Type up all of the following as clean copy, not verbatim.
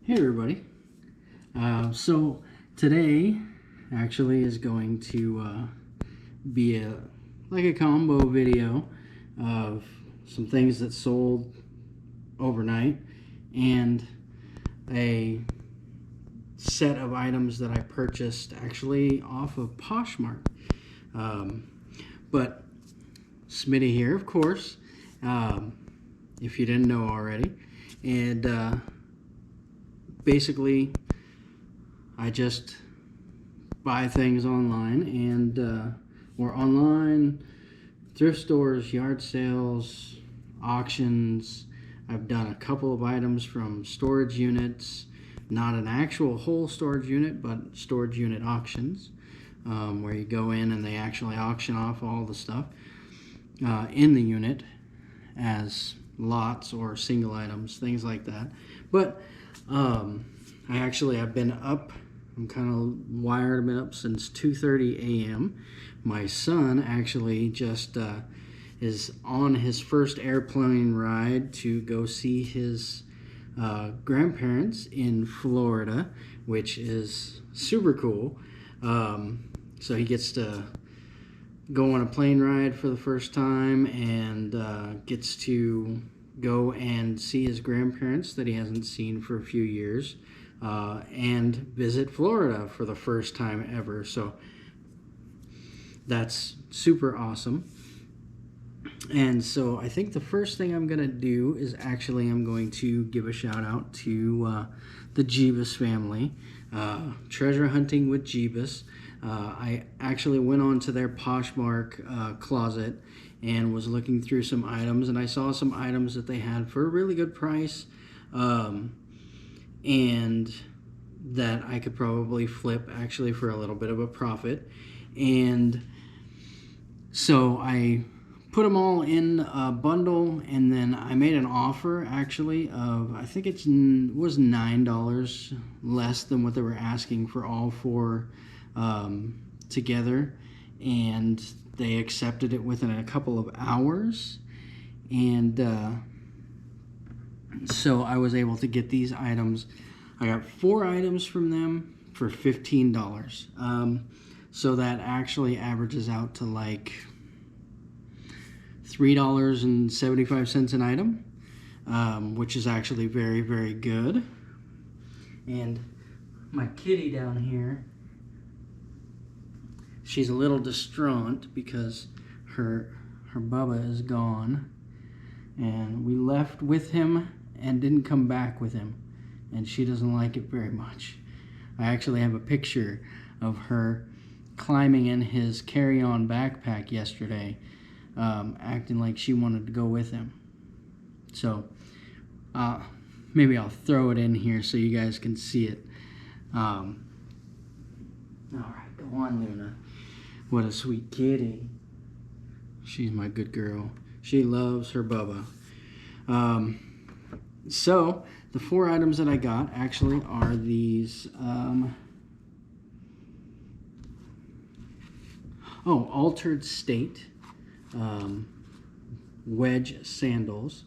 Hey everybody. So today actually is going to be a combo video of some things that sold overnight and a set of items that I purchased actually off of Poshmark. But Smitty here, of course, if you didn't know already, and basically I just buy things online and or online, thrift stores, yard sales, auctions. I've done a couple of items from storage units, not an actual whole storage unit, but storage unit auctions, where you go in and they actually auction off all the stuff in the unit as lots or single items, things like that. But I've been up. I'm kind of wired. I've been up since 2:30 a.m. My son actually just is on his first airplane ride to go see his grandparents in Florida, which is super cool. So he gets to go on a plane ride for the first time and gets to go and see his grandparents that he hasn't seen for a few years, and visit Florida for the first time ever. So that's super awesome. And so I think the first thing I'm going to do is actually I'm going to give a shout out to the Jeebus family, Treasure Hunting with Jeebus. I actually went on to their Poshmark closet and was looking through some items, and I saw some items that they had for a really good price, and that I could probably flip actually for a little bit of a profit. And so I put them all in a bundle, and then I made an offer actually of, I think it was $9 less than what they were asking for all four together, and they accepted it within a couple of hours. And so I was able to get these items. I got 4 items from them for $15. So that actually averages out to like $3.75 an item, which is actually very, very good. And my kitty down here, she's a little distraught because her Bubba is gone, and we left with him and didn't come back with him, and she doesn't like it very much. I actually have a picture of her climbing in his carry-on backpack yesterday, acting like she wanted to go with him. So maybe I'll throw it in here so you guys can see it. All right, go on, Luna. What a sweet kitty. She's my good girl. She loves her Bubba. So the 4 items that I got actually are these Altered State wedge sandals.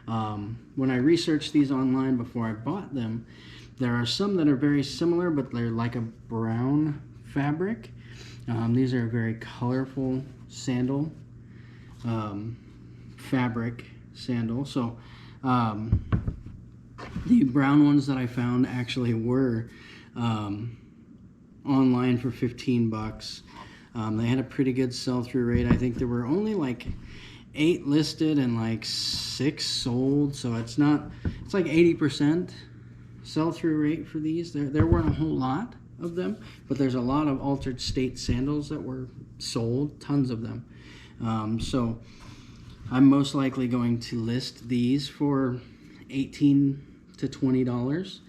When I researched these online before I bought them, there are some that are very similar, but they're like a brown fabric. These are a very colorful sandal, fabric sandal. So the brown ones that I found actually were online for $15. They had a pretty good sell-through rate. I think there were only like 8 listed and like 6 sold. So it's like 80% sell-through rate for these. There weren't a whole lot of them, but there's a lot of Altered State sandals that were sold, tons of them. So I'm most likely going to list these for $18 to $20.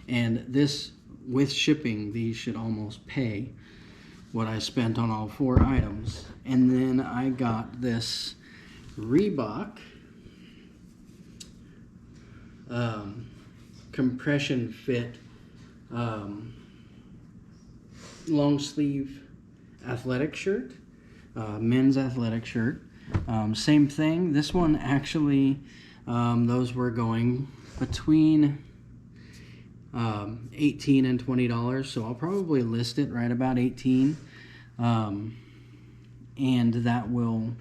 And this, with shipping, these should almost pay what I spent on all 4 items. And then I got this Reebok compression fit long sleeve athletic shirt, men's athletic shirt. Same thing. This one actually Those were going between $18 and $20, so I'll probably list it right about 18, and that will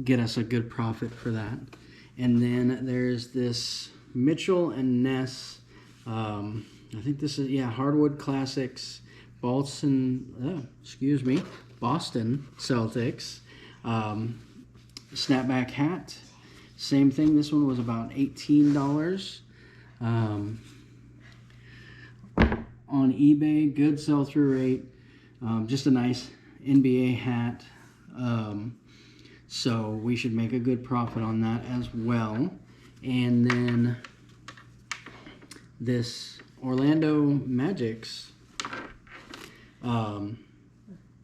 get us a good profit for that. And then there's this Mitchell and Ness, I think this is, Hardwood Classics Boston Celtics snapback hat. Same thing, this one was about $18. On eBay, good sell-through rate. Just a nice NBA hat. So we should make a good profit on that as well. And then this Orlando Magic's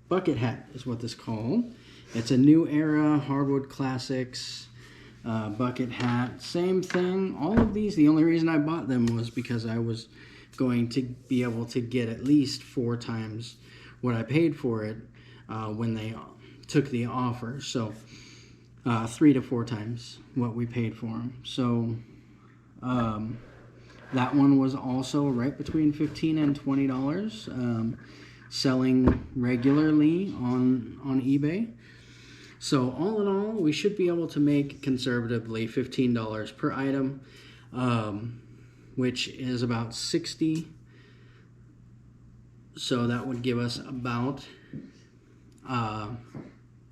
bucket hat is what this is called. It's a New Era Hardwood Classics bucket hat. Same thing. All of these, the only reason I bought them was because I was going to be able to get at least 4 times what I paid for it when they took the offer. So 3 to 4 times what we paid for them. So that one was also right between $15 and $20, selling regularly on eBay. So all in all, we should be able to make conservatively $15 per item, which is about 60. So that would give us about $35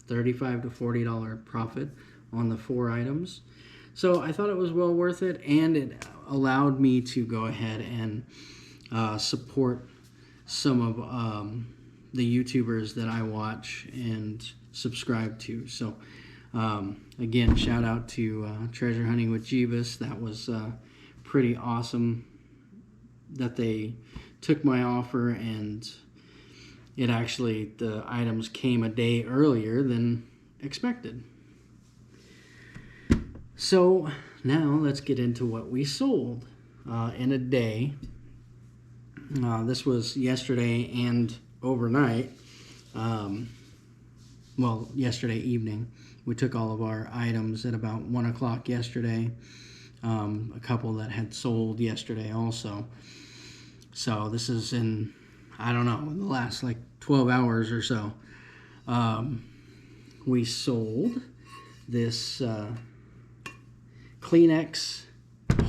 to $40 profit on the 4 items. So I thought it was well worth it, and it allowed me to go ahead and support some of the YouTubers that I watch and subscribe to. So again, shout out to Treasure Hunting with Jeebus. That was pretty awesome that they took my offer, and it actually, the items came a day earlier than expected. So now let's get into what we sold in a day. This was yesterday and overnight. Well, yesterday evening. We took all of our items at about 1 o'clock yesterday. A couple that had sold yesterday also. So this is in, I don't know, in the last like 12 hours or so. We sold this Kleenex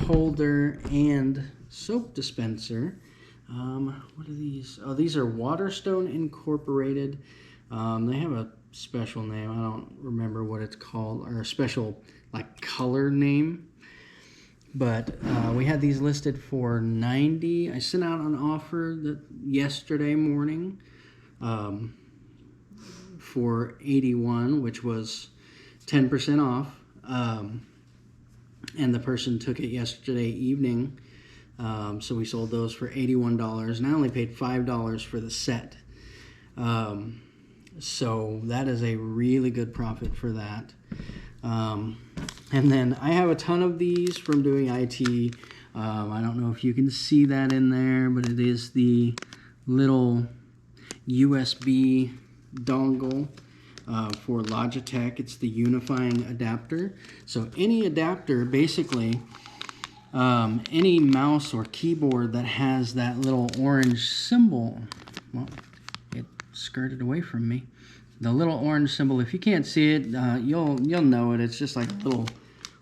holder and soap dispenser. What are these? Oh, these are Waterstone Incorporated. They have a special name. I don't remember what it's called, or a special like color name. But we had these listed for $90. I sent out an offer yesterday morning for $81, which was 10% off. And the person took it yesterday evening. So we sold those for $81, and I only paid $5 for the set. So that is a really good profit for that. And then I have a ton of these from doing IT. I don't know if you can see that in there, but it is the little USB dongle for Logitech. It's the unifying adapter. So any adapter, basically, any mouse or keyboard that has that little orange symbol, well, it skirted away from me. The little orange symbol, if you can't see it, you'll know it. It's just like a little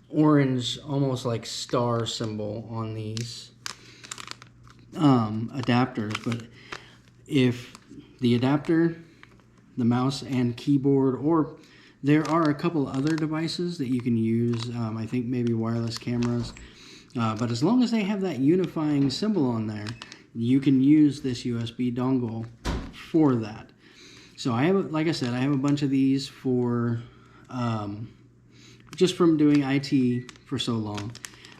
orange, almost like star symbol on these adapters. But if the adapter, the mouse and keyboard, or there are a couple other devices that you can use, I think maybe wireless cameras, but as long as they have that unifying symbol on there, you can use this USB dongle for that. So I have, like I said, I have a bunch of these for just from doing IT for so long.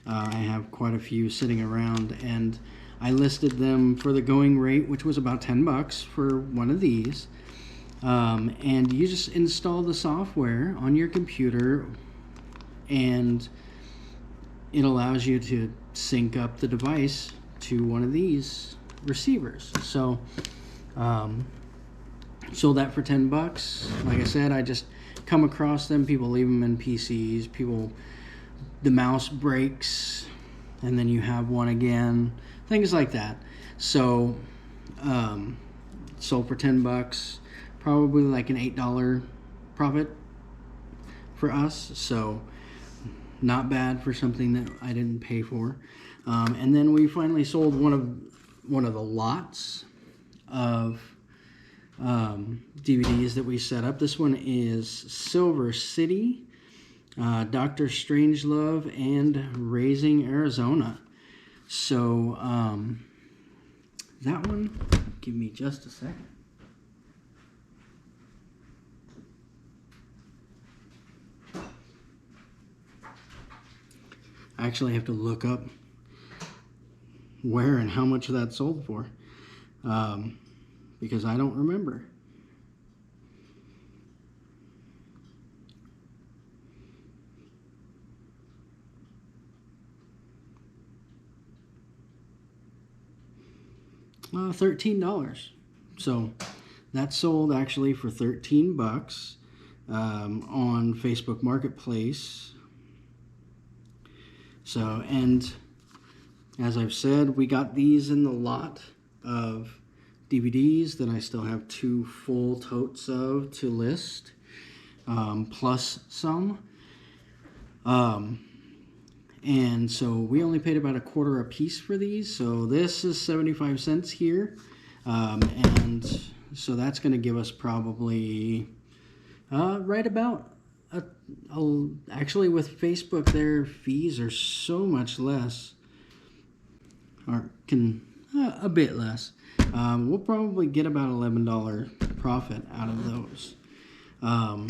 I have quite a few sitting around, and I listed them for the going rate, which was about $10 for one of these. And you just install the software on your computer, and it allows you to sync up the device to one of these receivers. So sold that for $10. Like I said, I just come across them. People leave them in PCs. People the mouse breaks and then you have one again, things like that. So sold for $10, probably like an $8 profit for us. So not bad for something that I didn't pay for. And then we finally sold one of the lots of DVDs that we set up. This one is Silver City, Dr. Strangelove, and Raising Arizona. So that one, give me just a second. I actually have to look up where and how much that sold for, because I don't remember. $13. So that sold actually for $13 on Facebook Marketplace. So, and as I've said, we got these in the lot of DVDs that I still have 2 full totes of to list, plus some. And so we only paid about $0.25 a piece for these. So this is 75 cents here. And so that's going to give us probably right about actually with Facebook, their fees are so much less, or a bit less. We'll probably get about $11 profit out of those. And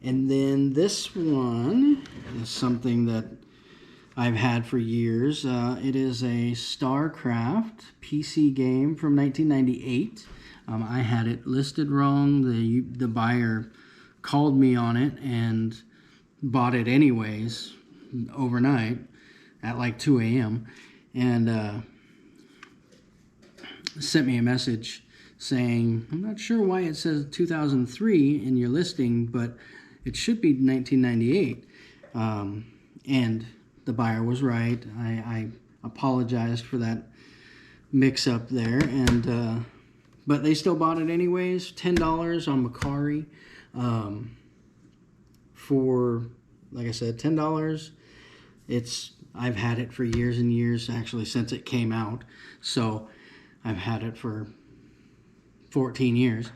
then this one is something that I've had for years. It is a StarCraft PC game from 1998. I had it listed wrong. The buyer called me on it and bought it anyways overnight at like 2 a.m. and sent me a message saying, I'm not sure why it says 2003 in your listing, but it should be 1998. And the buyer was right. I apologized for that mix-up there, and but they still bought it anyways. $10 on Macari. For, like I said, $10. I've had it for years and years, actually, since it came out. So I've had it for 14 years.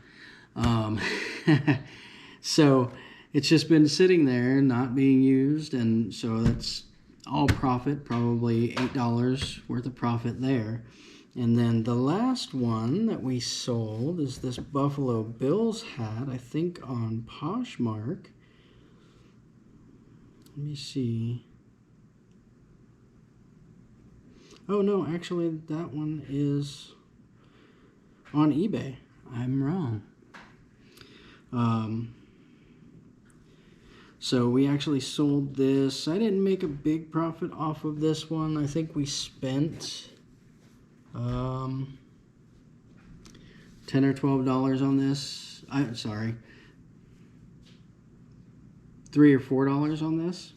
So it's just been sitting there, not being used, and so that's all profit, probably $8 worth of profit there. And then the last one that we sold is this Buffalo Bills hat, I think on Poshmark. Let me see. Oh no, actually that one is on eBay. I'm wrong. So we actually sold this. I didn't make a big profit off of this one. I think we spent $10 or $12 on this. I'm sorry, $3 or $4 on this.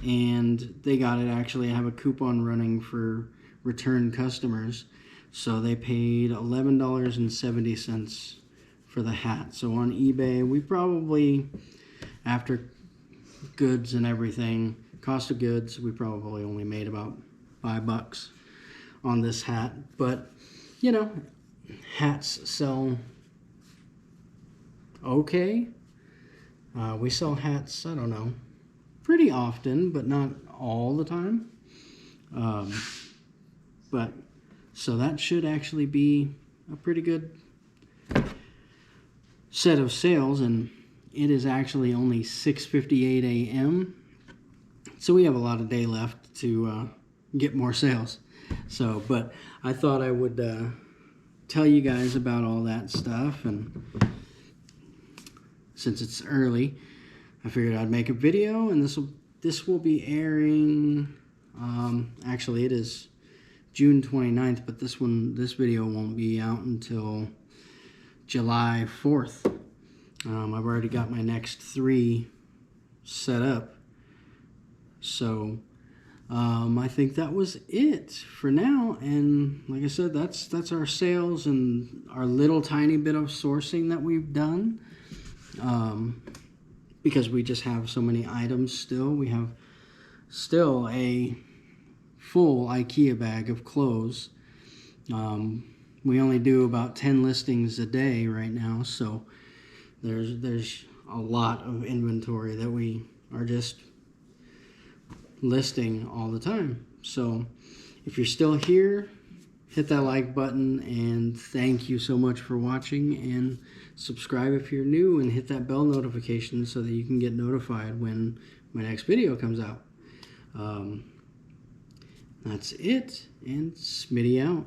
And they got it, actually. I have a coupon running for return customers. So they paid $11.70 for the hat. So on eBay, we probably, after goods and everything, cost of goods, we probably only made about $5 on this hat. But, you know, hats sell okay. We sell hats, I don't know, pretty often, but not all the time. But so that should actually be a pretty good set of sales, and it is actually only 6:58 a.m. So we have a lot of day left to get more sales. So, but I thought I would tell you guys about all that stuff, and since it's early, I figured I'd make a video, and this will be airing. Actually, it is June 29th, but this video won't be out until July 4th. I've already got my next 3 set up. So I think that was it for now. And like I said, that's our sales and our little tiny bit of sourcing that we've done. Because we just have so many items still. We have still a full IKEA bag of clothes. We only do about 10 listings a day right now, so there's a lot of inventory that we are just listing all the time. So if you're still here, hit that like button, and thank you so much for watching, and subscribe if you're new, and hit that bell notification so that you can get notified when my next video comes out. That's it, and Smitty out.